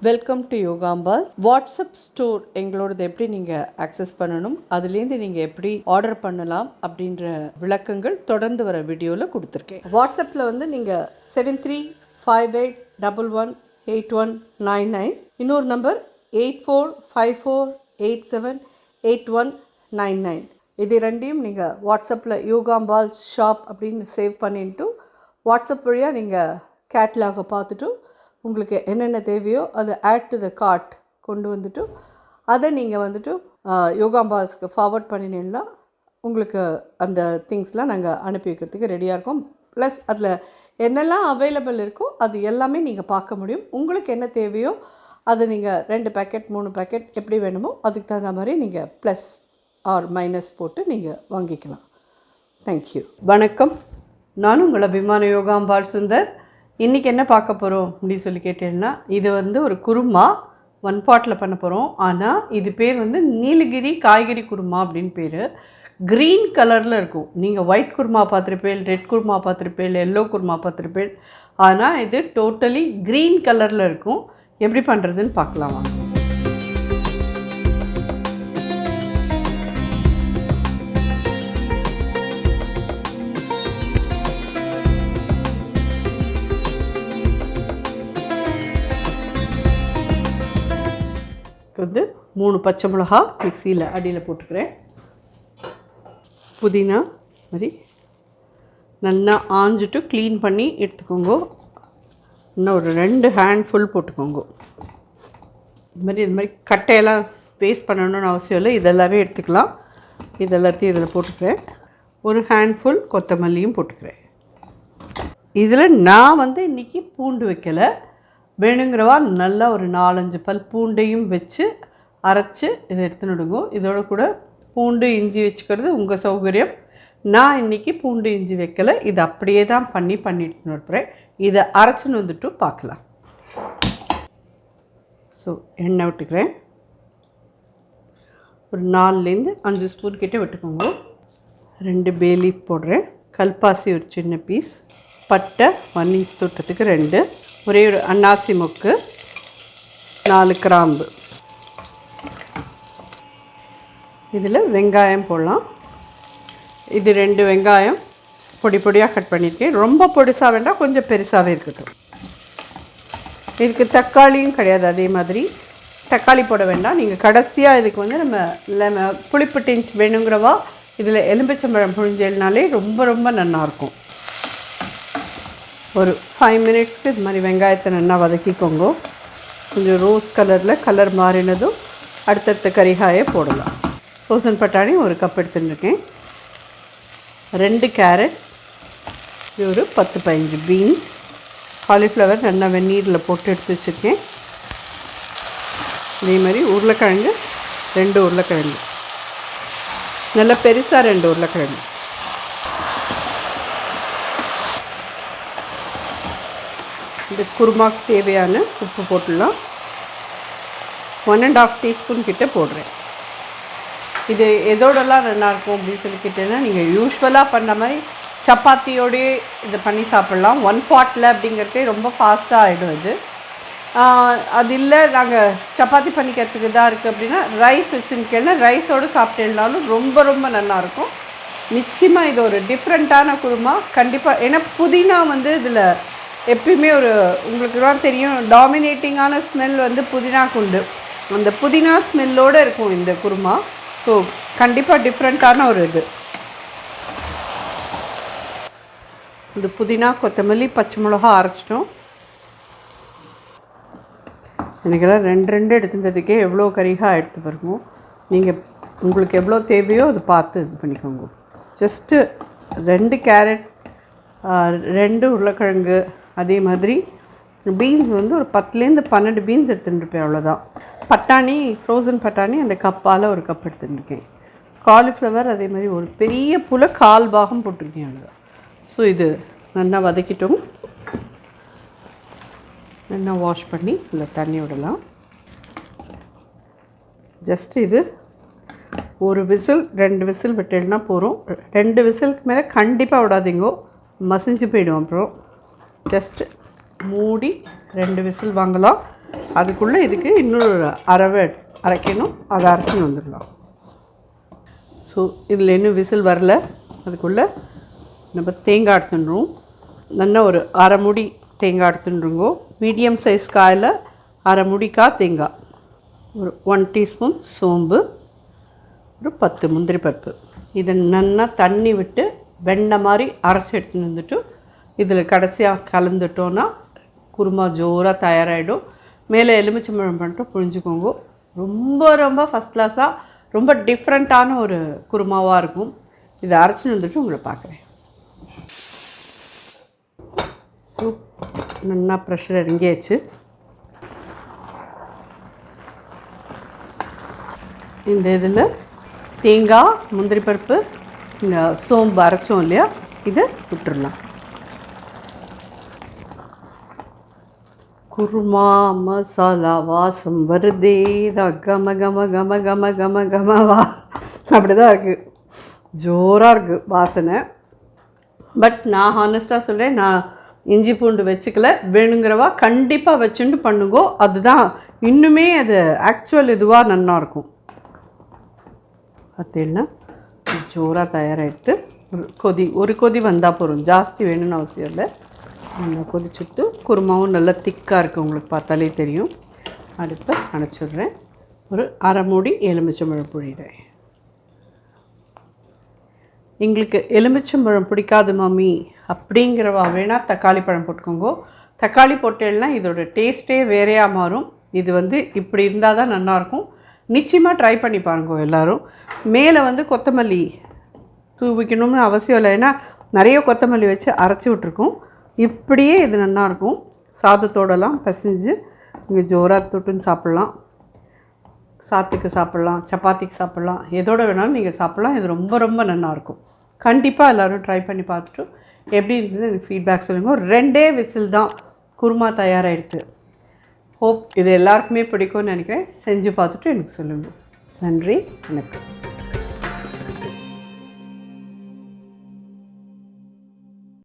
Welcome to யோகாம்பாஸ். WhatsApp store எங்களோடது எப்படி நீங்கள் ஆக்சஸ் பண்ணணும், அதுலேருந்து நீங்கள் எப்படி ஆர்டர் பண்ணலாம் அப்படின்ற விளக்கங்கள் தொடர்ந்து வர வீடியோவில் கொடுத்துருக்கேன். வாட்ஸ்அப்பில் வந்து நீங்கள் 7358118199, இன்னொரு நம்பர் 8454878199. இது ரெண்டையும் நீங்கள் வாட்ஸ்அப்பில் யோகாம்பால் ஷாப் அப்படின்னு சேவ் பண்ணிட்டு வாட்ஸ்அப் வழியாக நீங்கள் கேட்லாகை பார்த்துட்டு உங்களுக்கு என்னென்ன தேவையோ அதை ஆட் டு த கார்ட் கொண்டு வந்துட்டு அதை நீங்கள் வந்துட்டு யோகாம்பாஸ்க்கு ஃபார்வர்ட் பண்ணினீங்கன்னா உங்களுக்கு அந்த திங்ஸ்லாம் நாங்கள் அனுப்பி வைக்கிறதுக்கு ரெடியாக இருக்கோம். ப்ளஸ் அதில் என்னெல்லாம் அவைலபிள் இருக்கோ அது எல்லாமே நீங்கள் பார்க்க முடியும். உங்களுக்கு என்ன தேவையோ அதை நீங்கள் 2 பேக்கெட் 3 பேக்கெட் எப்படி வேணுமோ அதுக்கு தகுந்த மாதிரி நீங்கள் ப்ளஸ் ஆர் மைனஸ் போட்டு நீங்கள் வாங்கிக்கலாம். தேங்க்யூ. வணக்கம். நானும் உங்கள் அபிமான யோகாம்பால் சுந்தர். இன்றைக்கி என்ன பார்க்க போகிறோம் அப்படின்னு சொல்லி கேட்டேன்னா, இது வந்து ஒரு குருமா 1 பாட்டில் பண்ண போகிறோம். ஆனால் இது பேர் வந்து நீலகிரி காய்கறி குருமா அப்படின்னு பேர். க்ரீன் கலரில் இருக்கும். நீங்கள் ஒயிட் குருமா பார்த்துருப்பேன், ரெட் குருமா பார்த்துருப்பேன், எல்லோ குருமா பார்த்துருப்பேன். ஆனால் இது டோட்டலி க்ரீன் கலரில் இருக்கும். எப்படி பண்ணுறதுன்னு பார்க்கலாம் வாங்க. வந்து 3 பச்சை மிளகா மிக்சியில் அடியில் போட்டுக்கிறேன். புதினா மாதிரி நல்லா ஆஞ்சிட்டு க்ளீன் பண்ணி எடுத்துக்கோங்க. இன்னும் ஒரு 2 ஹேண்ட்ஃபுல் போட்டுக்கோங்க. இது மாதிரி கட்டையெல்லாம் பேஸ்ட் பண்ணணும்னு அவசியம் இல்லை, இதெல்லாமே எடுத்துக்கலாம். இதெல்லாத்தையும் இதில் போட்டுக்கிறேன். ஒரு ஹேண்ட்ஃபுல் கொத்தமல்லியும் போட்டுக்கிறேன். இதில் நான் வந்து இன்றைக்கி பூண்டு வைக்கலை. வேணுங்கிறவா நல்லா ஒரு 4-5 பல் பூண்டையும் வச்சு அரைச்சி இதை எடுத்துனுடுங்க. இதோட கூட பூண்டு இஞ்சி வச்சுக்கிறது உங்கள் சௌகரியம். நான் இன்றைக்கி பூண்டு இஞ்சி வைக்கலை, இது அப்படியே தான் பண்ணிட்டு இருப்பேன். இதை அரைச்சின்னு வந்துட்டு பார்க்கலாம். ஸோ எண்ணெய் விட்டுக்கிறேன். ஒரு 4-5 ஸ்பூன் கிட்டே விட்டுக்கோங்க. 2 பே லீஃப் போடுறேன். கல்பாசி ஒரு சின்ன பீஸ், பட்டை 1 இன்ச் தொட்டத்துக்கு 2, ஒரே ஒரு அன்னாசி மொக்கு, 4 கிராம்பு. இதில் வெங்காயம் போடலாம். இது 2 வெங்காயம் பொடி பொடியாக கட் பண்ணியிருக்கேன். ரொம்ப பொடிசாக வேண்டாம், கொஞ்சம் பெருசாகவே இருக்கட்டும். இதுக்கு தக்காளியும் கிடையாது, அதே மாதிரி தக்காளி போட வேண்டாம். நீங்கள் கடைசியாக இதுக்கு வந்து நம்ம புளிப்பு டிஞ்ச் வேணுங்கிறவா இதில் எலும்பிச்சம்பழம் புழிஞ்சேல்னாலே ரொம்ப ரொம்ப நல்லாயிருக்கும். ஒரு 5 மினிட்ஸ்க்கு இது மாதிரி வெங்காயத்தை நல்லா வதக்கிக்கோங்க. கொஞ்சம் ரோஸ் கலரில் கலர் மாறினதும் அடுத்தடுத்த கறிகாயை போடலாம். ஃப்ரோசன் பட்டாணி 1 கப் எடுத்துட்டுருக்கேன். 2 கேரட், இது ஒரு 10-15 பீன்ஸ், காலிஃப்ளவர் நல்லா வெந்நீரில் போட்டு எடுத்து வச்சுருக்கேன். இதே மாதிரி உருளைக்கிழங்கு 2 உருளைக்கிழங்கு, நல்லா பெருசாக 2 உருளைக்கிழங்கு. இந்த குருமாக்கு தேவையான உப்பு போட்டுடலாம். 1.5 டீஸ்பூன் கிட்டே போடுறேன். இது எதோடலாம் நல்லாயிருக்கும் அப்படின்னு சொல்லி கேட்டேன்னா, நீங்கள் யூஸ்வலாக பண்ண மாதிரி சப்பாத்தியோடையே இதை பண்ணி சாப்பிட்லாம். 1 பாட்டில் அப்படிங்கிறதே ரொம்ப ஃபாஸ்ட்டாக ஆகிடும். இது அது இல்லை, நாங்கள் சப்பாத்தி பண்ணிக்கிறதுக்கு தான் இருக்குது அப்படின்னா ரைஸ் வச்சுருக்கேன்னா ரைஸோடு சாப்பிட்டேன்னாலும் ரொம்ப ரொம்ப நல்லாயிருக்கும். நிச்சயமாக இது ஒரு டிஃப்ரெண்ட்டான குருமா கண்டிப்பாக. ஏன்னா புதினா வந்து இதில் எப்பயுமே ஒரு உங்களுக்கு தான் தெரியும், டாமினேட்டிங்கான ஸ்மெல் வந்து புதினாக்கு உண்டு. அந்த புதினா ஸ்மெல்லோடு இருக்கும் இந்த குருமா. ஸோ கண்டிப்பாக டிஃப்ரெண்ட்டான ஒரு இது. இந்த புதினா கொத்தமல்லி பச்சை மிளகா அரைச்சிட்டோம். எனக்கெல்லாம் 2 எடுத்துன்றதுக்கே எவ்வளோ கறிகாய் எடுத்து பாருங்க. நீங்கள் உங்களுக்கு எவ்வளோ தேவையோ அது பார்த்து இது பண்ணிக்கோங்க. ஜஸ்ட்டு 2 கேரட், 2 உருளைக்கிழங்கு, அதே மாதிரி பீன்ஸ் வந்து ஒரு 10-12 பீன்ஸ் எடுத்துட்டுருப்பேன், அவ்வளோதான். பட்டாணி, ஃப்ரோசன் பட்டாணி அந்த கப்பால் 1 கப் எடுத்துட்டுருக்கேன். காலிஃப்ளவர் அதே மாதிரி ஒரு பெரிய புல 1/4 பாகம் போட்டிருக்கேன், அவ்வளோதான். ஸோ இது நல்லா வதக்கிட்டோம். நல்லா வாஷ் பண்ணி இல்லை தண்ணி விடலாம். ஜஸ்ட் இது ஒரு விசில் 2 விசில் விட்டுனா போகிறோம். 2 விசிலுக்கு மேலே கண்டிப்பாக விடாதீங்கோ, மசிஞ்சு போயிடும். அப்புறம் ஜஸ்ட்டு மூடி 2 விசில் வாங்கலாம். அதுக்குள்ளே இதுக்கு இன்னொரு அரைக்கணும், அதை அரைச்சின்னு வந்துடலாம். ஸோ இதில் இன்னும் விசில் வரல, அதுக்குள்ளே நம்ம தேங்காய் எடுத்துடுறோம். நல்லா ஒரு அரை மூடி தேங்காய் எடுத்துட்டுருங்கோ. மீடியம் சைஸ் காயில் அரை மூடிக்காய் தேங்காய், ஒரு 1 டீஸ்பூன் சோம்பு, ஒரு 10 முந்திரி பருப்பு. இதை நல்லா தண்ணி விட்டு வெண்ணெய் மாதிரி அரைச்சி எடுத்துன்னு வந்துட்டு இதில் கடைசியாக கலந்துட்டோன்னா குருமா ஜோராக தயாராகிடும். மேலே எலுமிச்சம்பழம் பண்ணிட்டு புழிஞ்சுக்கோங்க. ரொம்ப ரொம்ப ஃபஸ்ட் கிளாஸாக ரொம்ப டிஃப்ரெண்ட்டான ஒரு குருமாவாக இருக்கும். இதை அரைச்சின்னு வந்துட்டு உங்களை பார்க்குறேன். நல்லா ப்ரெஷர் இறங்கியாச்சு. இந்த இதில் தேங்காய், முந்திரி பருப்பு, இந்த சோம்பு அரைச்சோம் இல்லையா, இதை விட்டுடலாம். குருமா மசாலா வாசம் வருதே கம கம கம கம கம கமவா, அப்படி தான் இருக்குது. ஜோராக இருக்குது வாசனை. பட் நான் ஹானஸ்ட்டாக சொல்கிறேன், நான் இஞ்சி பூண்டு வச்சுக்கல. வேணுங்கிறவா கண்டிப்பாக வச்சுட்டு பண்ணுங்கோ. அதுதான் இன்னுமே அது ஆக்சுவல் இதுவாக நல்லாயிருக்கும். பார்த்தீங்கன்னா ஜோராக தயாராகிட்டு ஒரு கொதி வந்தால் போதும், ஜாஸ்தி வேணும்னு அவசியம் இல்லை. நல்லா கொதிச்சுட்டு குருமாவும் நல்லா திக்காக இருக்குது, உங்களுக்கு பார்த்தாலே தெரியும். அடுப்பை அணைச்சிடுறேன். ஒரு அரை மூடி எலுமிச்சம்பழம் புழிகிறேன். எங்களுக்கு எலுமிச்சம்பழம் பிடிக்காது மம்மி அப்படிங்கிறவா வேணால் தக்காளி பழம் போட்டுக்கோங்க. தக்காளி போட்டேன்னா இதோட டேஸ்ட்டே வேறையாக மாறும். இது இப்படி இருந்தால் தான் நல்லாயிருக்கும். நிச்சயமாக ட்ரை பண்ணி பாருங்க எல்லோரும். மேலே கொத்தமல்லி தூவிக்கணும்னு அவசியம் இல்லை, ஏன்னா நிறைய கொத்தமல்லி வச்சு அரைச்சி விட்ருக்கோம். இப்படியே இது நல்லாயிருக்கும். சாதத்தோடலாம் பசிஞ்சு நீங்கள் ஜோராக தொட்டுன்னு சாப்பிட்லாம், சாத்துக்கு சாப்பிட்லாம், சப்பாத்திக்கு சாப்பிட்லாம், எதோட வேணாலும் நீங்கள் சாப்பிட்லாம். இது ரொம்ப ரொம்ப நல்லாயிருக்கும். கண்டிப்பாக எல்லோரும் ட்ரை பண்ணி பார்த்துட்டு எப்படி இருந்தது எனக்கு ஃபீட்பேக் சொல்லுங்கள். 2 விசில் தான் குருமா தயாராகிடுச்சு. ஹோப் இது எல்லாருக்குமே பிடிக்கும்னு நினைக்கிறேன். செஞ்சு பார்த்துட்டு எனக்கு சொல்லுங்கள். நன்றி, வணக்கம்.